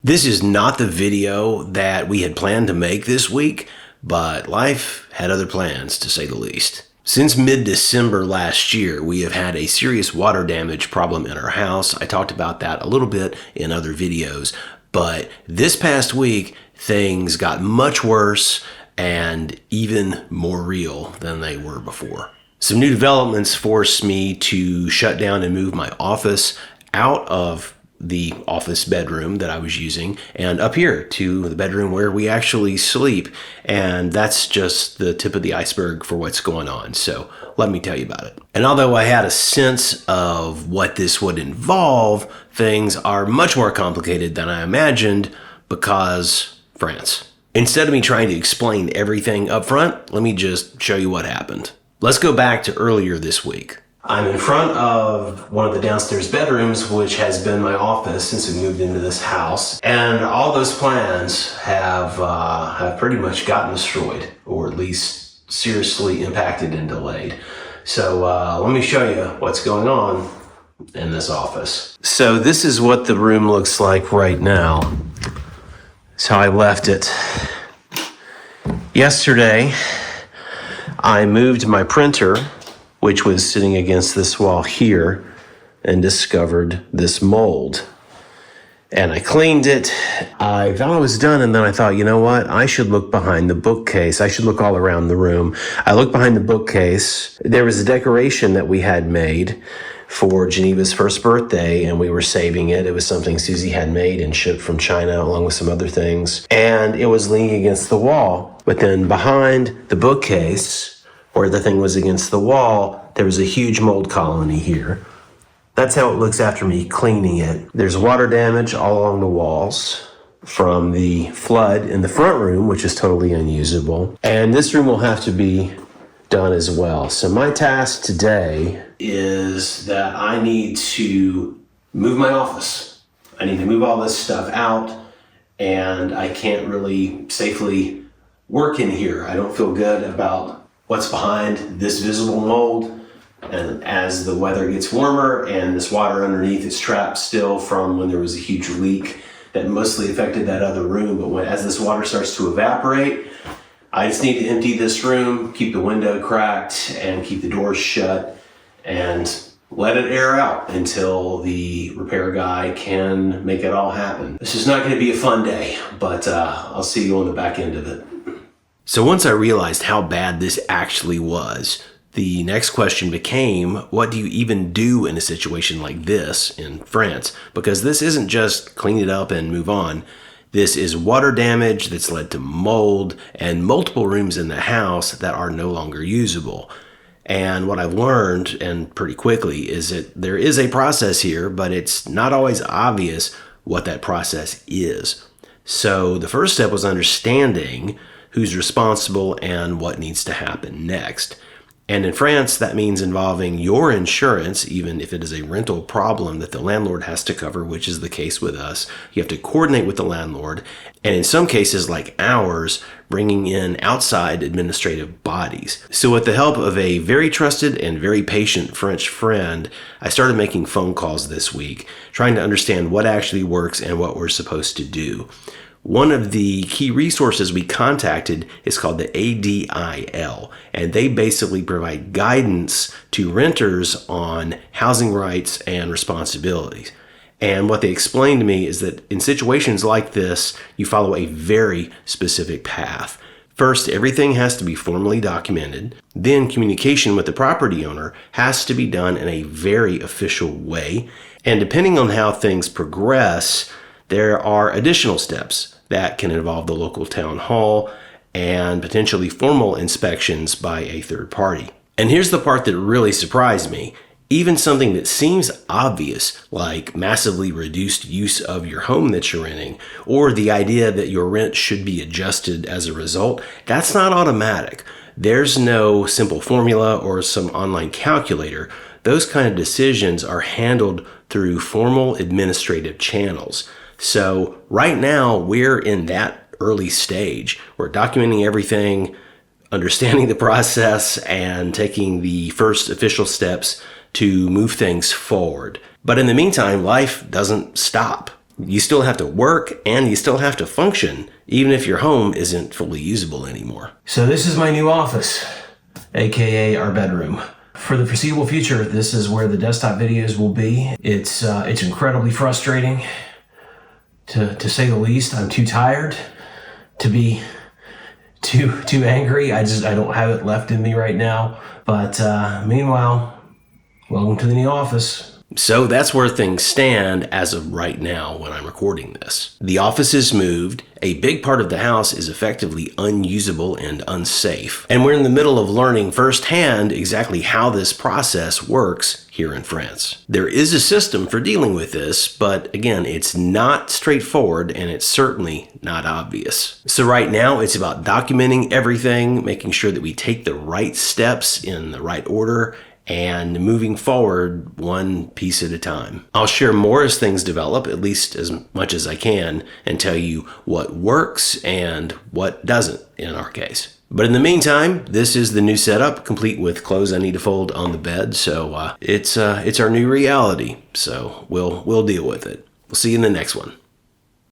This is not the video that we had planned to make this week, but life had other plans, to say the least. Since mid-December last year, we have had a serious water damage problem in our house. I talked about that a little bit in other videos, but this past week, things got much worse and even more real than they were before. Some new developments forced me to shut down and move my office out of the office bedroom that I was using and up here to the bedroom where we actually sleep. And that's just the tip of the iceberg for what's going on. So let me tell you about it. And although I had a sense of what this would involve, things are much more complicated than I imagined because France. Instead of me trying to explain everything up front, let me just show you what happened. Let's go back to earlier this week. I'm in front of one of the downstairs bedrooms, which has been my office since we moved into this house. And all those plans have pretty much gotten destroyed, or at least seriously impacted and delayed. So let me show you what's going on in this office. So this is what the room looks like right now. That's how I left it. Yesterday, I moved my printer, which was sitting against this wall here, and discovered this mold. And I cleaned it. I thought I was done, and then I thought, you know what? I should look behind the bookcase. I should look all around the room. I looked behind the bookcase. There was a decoration that we had made for Geneva's first birthday, and we were saving it. It was something Susie had made and shipped from China, along with some other things. And it was leaning against the wall. But then behind the bookcase, where the thing was against the wall, there was a huge mold colony here. That's how it looks after me cleaning it. There's water damage all along the walls from the flood in the front room, which is totally unusable. And this room will have to be done as well. So my task today is that I need to move my office. I need to move all this stuff out, and I can't really safely work in here. I don't feel good about what's behind this visible mold. And as the weather gets warmer and this water underneath is trapped still from when there was a huge leak that mostly affected that other room, but as this water starts to evaporate, I just need to empty this room, keep the window cracked, and keep the doors shut, and let it air out until the repair guy can make it all happen. This is not going to be a fun day, but I'll see you on the back end of it. So once I realized how bad this actually was, the next question became, what do you even do in a situation like this in France? Because this isn't just clean it up and move on. This is water damage that's led to mold and multiple rooms in the house that are no longer usable. And what I've learned, and pretty quickly, is that there is a process here, but it's not always obvious what that process is. So the first step was understanding who's responsible and what needs to happen next. And in France, that means involving your insurance, even if it is a rental problem that the landlord has to cover, which is the case with us. You have to coordinate with the landlord, and in some cases like ours, bringing in outside administrative bodies. So with the help of a very trusted and very patient French friend, I started making phone calls this week, trying to understand what actually works and what we're supposed to do. One of the key resources we contacted is called the ADIL, and they basically provide guidance to renters on housing rights and responsibilities. And what they explained to me is that in situations like this, you follow a very specific path. First, everything has to be formally documented. Then communication with the property owner has to be done in a very official way. And depending on how things progress, there are additional steps that can involve the local town hall and potentially formal inspections by a third party. And here's the part that really surprised me. Even something that seems obvious, like massively reduced use of your home that you're renting, or the idea that your rent should be adjusted as a result, that's not automatic. There's no simple formula or some online calculator. Those kind of decisions are handled through formal administrative channels. So right now, we're in that early stage. We're documenting everything, understanding the process, and taking the first official steps to move things forward. But in the meantime, life doesn't stop. You still have to work and you still have to function, even if your home isn't fully usable anymore. So this is my new office, aka our bedroom. For the foreseeable future, this is where the desktop videos will be. It's incredibly frustrating, to say the least. I'm too tired to be too angry. I don't have it left in me right now. But meanwhile, welcome to the new office. So that's where things stand as of right now when I'm recording this. The office is moved. A big part of the house is effectively unusable and unsafe. And we're in the middle of learning firsthand exactly how this process works here in France. There is a system for dealing with this, but again, it's not straightforward and it's certainly not obvious. So right now it's about documenting everything, making sure that we take the right steps in the right order, and moving forward one piece at a time. I'll share more as things develop, at least as much as I can, and tell you what works and what doesn't in our case. But in the meantime, this is the new setup, complete with clothes I need to fold on the bed. So it's our new reality. So we'll deal with it. We'll see you in the next one.